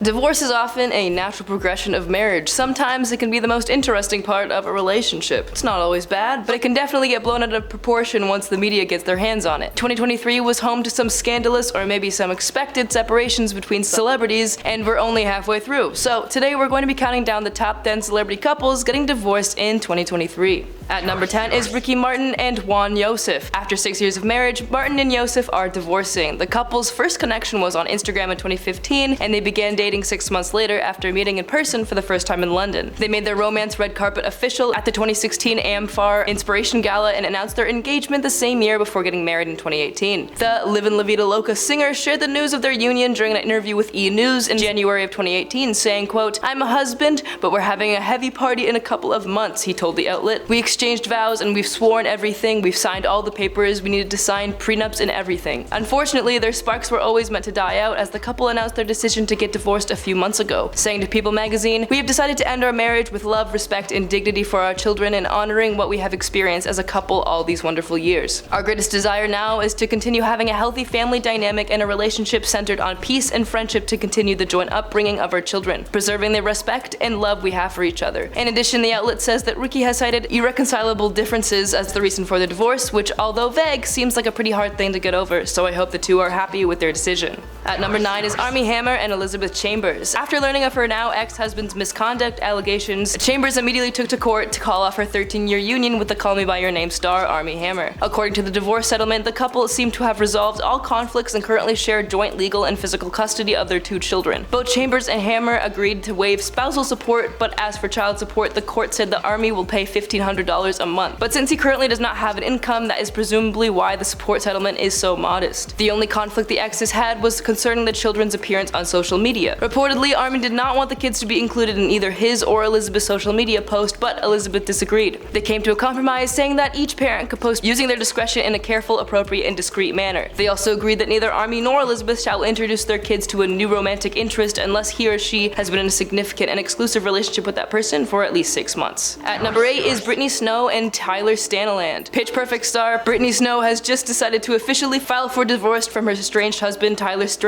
Divorce is often a natural progression of marriage. Sometimes it can be the most interesting part of a relationship. It's not always bad, but it can definitely get blown out of proportion once the media gets their hands on it. 2023 was home to some scandalous or maybe some expected separations between celebrities, and we're only halfway through. So today we're going to be counting down the top 10 celebrity couples getting divorced in 2023. At number 10 is Ricky Martin and Jwan Yosef. After 6 years of marriage, Martin and Yosef are divorcing. The couple's first connection was on Instagram in 2015, and they began dating 6 months later after meeting in person for the first time in London. They made their romance red carpet official at the 2016 AMFAR Inspiration Gala and announced their engagement the same year before getting married in 2018. The Livin' La Vida Loca singer shared the news of their union during an interview with E! News in January of 2018, saying, quote, "I'm a husband, but we're having a heavy party in a couple of months," he told the outlet. "We exchanged vows and we've sworn everything, we've signed all the papers, we needed to sign prenups and everything." Unfortunately, their sparks were always meant to die out as the couple announced their decision to get divorced a few months ago, saying to People magazine, "We have decided to end our marriage with love, respect, and dignity for our children and honoring what we have experienced as a couple all these wonderful years. Our greatest desire now is to continue having a healthy family dynamic and a relationship centered on peace and friendship to continue the joint upbringing of our children, preserving the respect and love we have for each other." In addition, the outlet says that Ricky has cited irreconcilable differences as the reason for the divorce, which, although vague, seems like a pretty hard thing to get over, so I hope the two are happy with their decision. At number 9 is Armie Hammer and Elizabeth Chambers. After learning of her now ex-husband's misconduct allegations, Chambers immediately took to court to call off her 13-year union with the Call Me By Your Name star Armie Hammer. According to the divorce settlement, the couple seemed to have resolved all conflicts and currently share joint legal and physical custody of their 2 children. Both Chambers and Hammer agreed to waive spousal support, but as for child support, the court said that Armie will pay $1,500 a month. But since he currently does not have an income, that is presumably why the support settlement is so modest. The only conflict the exes had was concerning the children's appearance on social media. Reportedly, Armie did not want the kids to be included in either his or Elizabeth's social media post, but Elizabeth disagreed. They came to a compromise, saying that each parent could post using their discretion in a careful, appropriate, and discreet manner. They also agreed that neither Armie nor Elizabeth shall introduce their kids to a new romantic interest unless he or she has been in a significant and exclusive relationship with that person for at least 6 months. At number 8 is Brittany Snow and Tayler Stanaland. Pitch Perfect star Brittany Snow has just decided to officially file for divorce from her estranged husband Tayler Stanaland.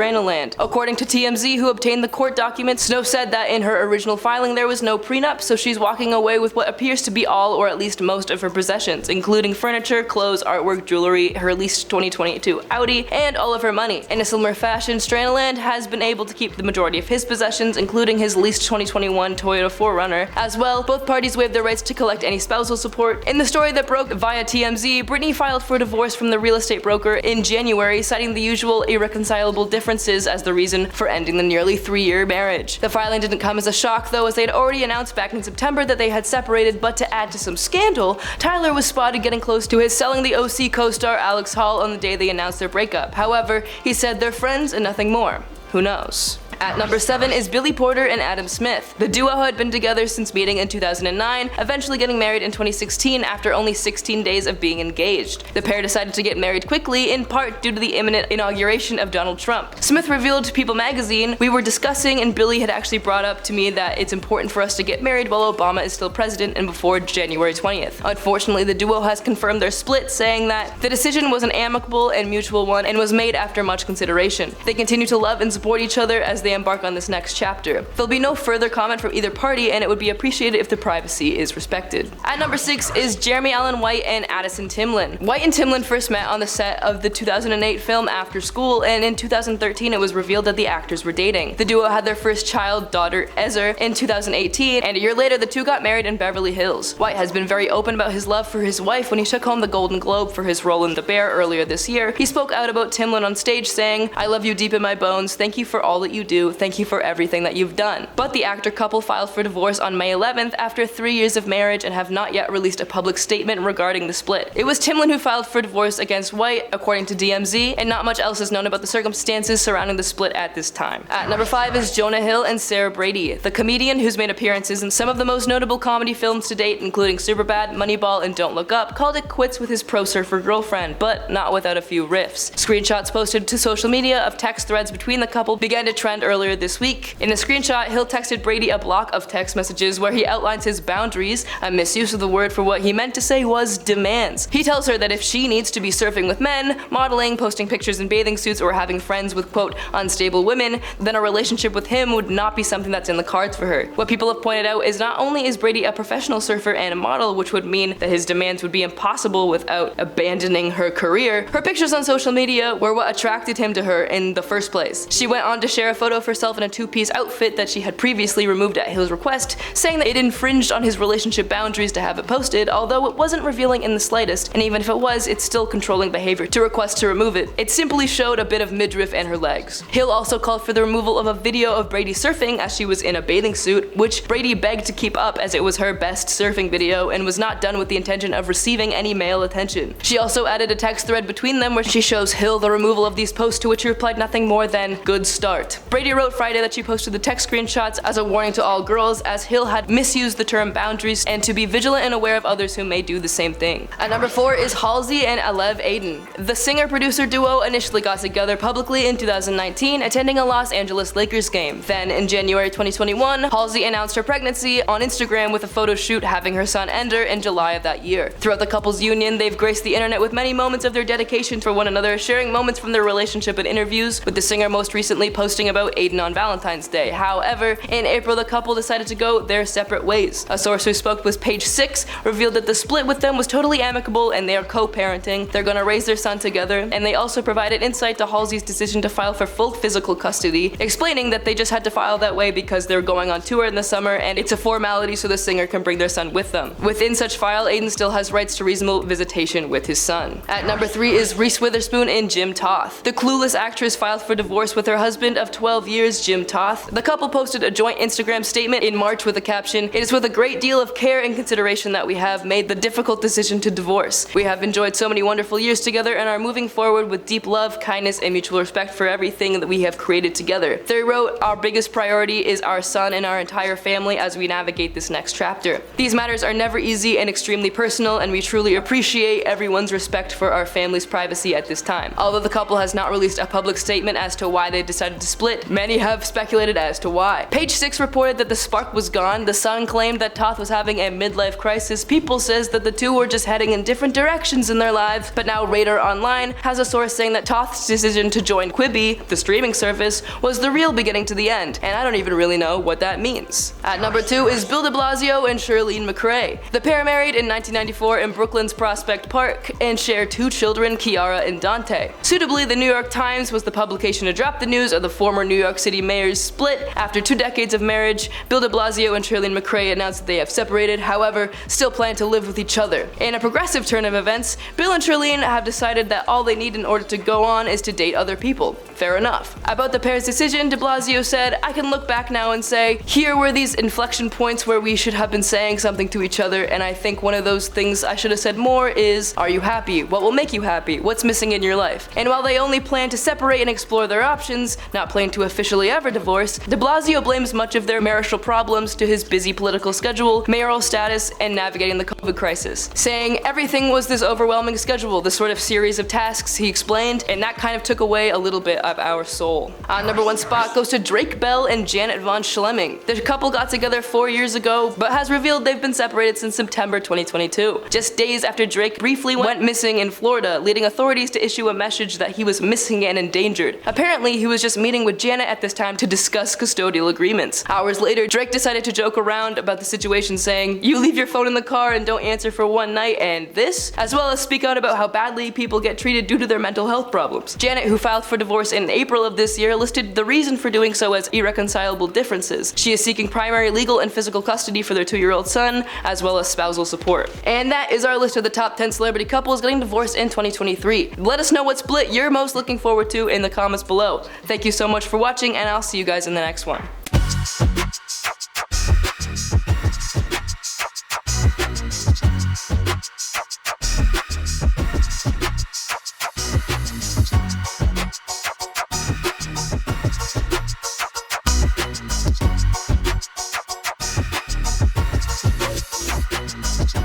According to TMZ, who obtained the court documents, Snow said that in her original filing there was no prenup, so she's walking away with what appears to be all or at least most of her possessions, including furniture, clothes, artwork, jewelry, her leased 2022 Audi, and all of her money. In a similar fashion, Stanaland has been able to keep the majority of his possessions, including his leased 2021 Toyota 4Runner. As well, both parties waived their rights to collect any spousal support. In the story that broke via TMZ, Brittany filed for divorce from the real estate broker in January, citing the usual irreconcilable differences as the reason for ending the nearly 3-year marriage. The filing didn't come as a shock though, as they had already announced back in September that they had separated, but to add to some scandal, Tayler was spotted getting close to his Selling the OC co-star Alex Hall on the day they announced their breakup. However, he said they're friends and nothing more. Who knows? At number 7 is Billy Porter and Adam Smith. The duo had been together since meeting in 2009, eventually getting married in 2016 after only 16 days of being engaged. The pair decided to get married quickly, in part due to the imminent inauguration of Donald Trump. Smith revealed to People magazine, "We were discussing and Billy had actually brought up to me that it's important for us to get married while Obama is still president and before January 20th. Unfortunately, the duo has confirmed their split, saying that the decision was an amicable and mutual one and was made after much consideration. They continue to love and support each other as they embark on this next chapter. There'll be no further comment from either party, and it would be appreciated if the privacy is respected." At number 6 is Jeremy Allen White and Addison Timlin. White and Timlin first met on the set of the 2008 film After School, and in 2013 it was revealed that the actors were dating. The duo had their first child, daughter Ezer, in 2018, and a year later the two got married in Beverly Hills. White has been very open about his love for his wife when he took home the Golden Globe for his role in The Bear earlier this year. He spoke out about Timlin on stage, saying, "I love you deep in my bones, thank you for all that you do, thank you for everything that you've done." But the actor couple filed for divorce on May 11th after 3 years of marriage and have not yet released a public statement regarding the split. It was Timlin who filed for divorce against White, according to DMZ, and not much else is known about the circumstances surrounding the split at this time. At number 5 is Jonah Hill and Sarah Brady. The comedian, who's made appearances in some of the most notable comedy films to date, including Superbad, Moneyball, and Don't Look Up, called it quits with his pro surfer girlfriend, but not without a few riffs. Screenshots posted to social media of text threads between the couple began to trend early earlier this week. In a screenshot, Hill texted Brady a block of text messages where he outlines his boundaries, a misuse of the word for what he meant to say was demands. He tells her that if she needs to be surfing with men, modeling, posting pictures in bathing suits, or having friends with quote unstable women, then a relationship with him would not be something that's in the cards for her. What people have pointed out is not only is Brady a professional surfer and a model, which would mean that his demands would be impossible without abandoning her career, her pictures on social media were what attracted him to her in the first place. She went on to share a photo of herself in a two-piece outfit that she had previously removed at Hill's request, saying that it infringed on his relationship boundaries to have it posted, although it wasn't revealing in the slightest, and even if it was, it's still controlling behavior to request to remove it. It simply showed a bit of midriff and her legs. Hill also called for the removal of a video of Brady surfing as she was in a bathing suit, which Brady begged to keep up as it was her best surfing video and was not done with the intention of receiving any male attention. She also added a text thread between them where she shows Hill the removal of these posts, to which he replied nothing more than good start. Brady wrote Friday that she posted the text screenshots as a warning to all girls, as Hill had misused the term boundaries, and to be vigilant and aware of others who may do the same thing. At number 4 is Halsey and Alev Aydin. The singer-producer duo initially got together publicly in 2019, attending a Los Angeles Lakers game. Then in January 2021, Halsey announced her pregnancy on Instagram with a photo shoot having her son Ender in July of that year. Throughout the couple's union, they've graced the internet with many moments of their dedication for one another, sharing moments from their relationship in interviews, with the singer most recently posting about Aydin on Valentine's Day. However, in April the couple decided to go their separate ways. A source who spoke with Page 6 revealed that the split with them was totally amicable and they are co-parenting, they're gonna raise their son together, and they also provided insight to Halsey's decision to file for full physical custody, explaining that they just had to file that way because they're going on tour in the summer and it's a formality so the singer can bring their son with them. Within such file, Aydin still has rights to reasonable visitation with his son. At number 3 is Reese Witherspoon and Jim Toth. The clueless actress filed for divorce with her husband of 12 years, Jim Toth. The couple posted a joint Instagram statement in March with the caption, "It is with a great deal of care and consideration that we have made the difficult decision to divorce. We have enjoyed so many wonderful years together and are moving forward with deep love, kindness, and mutual respect for everything that we have created together." They wrote, "Our biggest priority is our son and our entire family as we navigate this next chapter. These matters are never easy and extremely personal, and we truly appreciate everyone's respect for our family's privacy at this time." Although the couple has not released a public statement as to why they decided to split, many have speculated as to why. Page 6 reported that the spark was gone, The Sun claimed that Toth was having a midlife crisis, People says that the two were just heading in different directions in their lives, but now Radar Online has a source saying that Toth's decision to join Quibi, the streaming service, was the real beginning to the end, and I don't even really know what that means. At number 2 is Bill de Blasio and Chirlane McCray. The pair married in 1994 in Brooklyn's Prospect Park and share 2 children, Kiara and Dante. Suitably, the New York Times was the publication to drop the news of the former New York City mayor's split. After 2 decades of marriage, Bill de Blasio and Chirlane McCray announced that they have separated, however, still plan to live with each other. In a progressive turn of events, Bill and Chirlane have decided that all they need in order to go on is to date other people. Fair enough. About the pair's decision, de Blasio said, "I can look back now and say, here were these inflection points where we should have been saying something to each other, and I think one of those things I should have said more is, are you happy? What will make you happy? What's missing in your life?" And while they only plan to separate and explore their options, not plan to officially ever divorce, de Blasio blames much of their marital problems to his busy political schedule, mayoral status, and navigating the COVID crisis, saying everything was this overwhelming schedule, this sort of series of tasks, he explained, and that kind of took away a little bit of our soul. Our number 1 spot goes to Drake Bell and Janet von Schmeling. The couple got together 4 years ago, but has revealed they've been separated since September 2022, just days after Drake briefly went missing in Florida, leading authorities to issue a message that he was missing and endangered. Apparently, he was just meeting with Janet at this time to discuss custodial agreements. Hours later, Drake decided to joke around about the situation, saying, "You leave your phone in the car and don't answer for one night, and this?" as well as speak out about how badly people get treated due to their mental health problems. Janet, who filed for divorce in April of this year, listed the reason for doing so as irreconcilable differences. She is seeking primary legal and physical custody for their 2-year-old son, as well as spousal support. And that is our list of the top 10 celebrity couples getting divorced in 2023. Let us know what split you're most looking forward to in the comments below. Thank you so much for watching, and I'll see you guys in the next one.